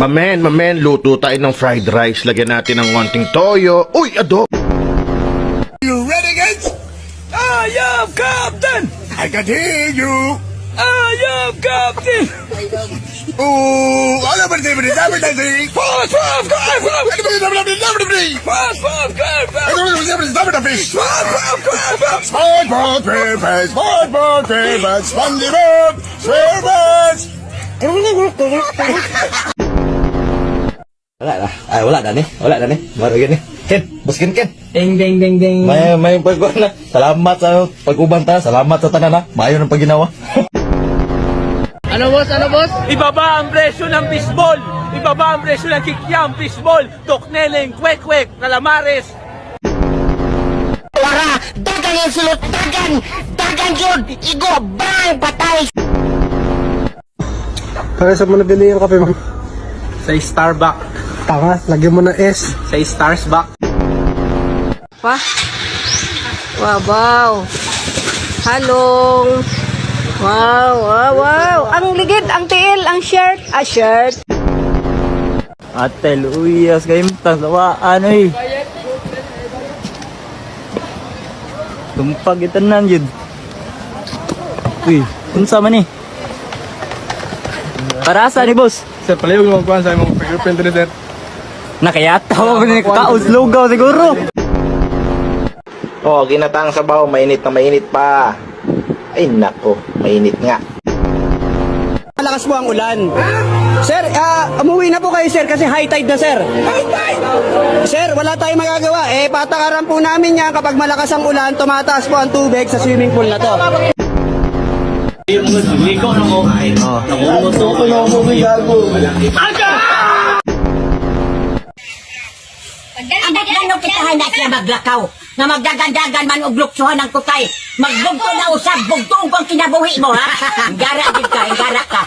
Mamen, luto tayo ng fried rice. Lagyan natin ng konting toyo. Uy, adobo! You ready, guys? I am Captain! I can hear you. I am Captain! Oh, all over the advertising. Fast, fast, fast, Wala na ni. Baru gini. Ken, bos Ken. Ding, ding, ding, ding. May pagkuhan na. Salamat sa pag-uban ta. Salamat sa tanan na. Mayo ng paginawa. Ano boss? Ibaba ang presyo ng fishball! Ibaba ang presyo ng kikyam, fishball, tokneleng, kwek-kwek, calamares. Wara, dagan yung sulot, dagan yun, igo, bang, patay. Kaya sa mo nabili yung kape, ma'am? Sa Starbucks. Tanga, lagyan mo ng S. Sa Starsbucks. Wah. Wow. Halong. Wow. Ang ligid, ang tiil, ang shirt. Shirt. Atel, uyas kayo tasawaan eh. Tumpag itanan yun. Uy, unsa man eh. Para sa ni boss? Sir, palayo yung magkuhan sa mong fingerprint rin, sir. Nakayataw ko ni kaos lugaw siguro. Oh, ginatang sabaw, mainit na mainit pa. Ay nako, mainit nga. Malakas po ang ulan. Sir, umuwi na po kayo, sir, kasi high tide na, sir. High tide? Sir, wala tayong magagawa. Patakaran po namin yan kapag malakas ang ulan, tumataas po ang tubig sa swimming pool na to. Abot na nung kitahan na siya maglakaw, nga magdagandagan man og luksuhan ng kutay. Magbugto na usab, bugtong kong kinabuhi mo, ha? Ingara ka.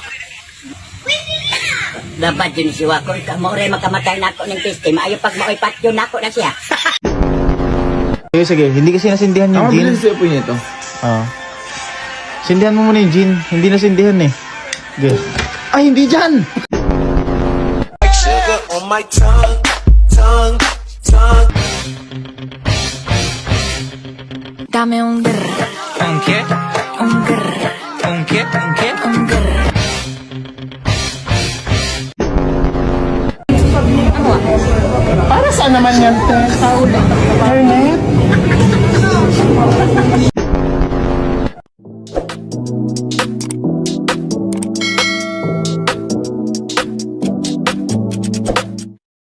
Dapat yun si Wako, ikamoray magkamatay na ako ng piste, maayo pag makipat yun ako na siya. Sige, hindi kasi nasindihan yung gin. siya po niya ito. Sindihan mo muna yung gin. Hindi nasindihan eh. Okay. Ay, hindi dyan! Sugar on my tongue. Dame un grr. ¿Un qué? Un grr. ¿Un qué? Un grr. Para saan naman yan, sir?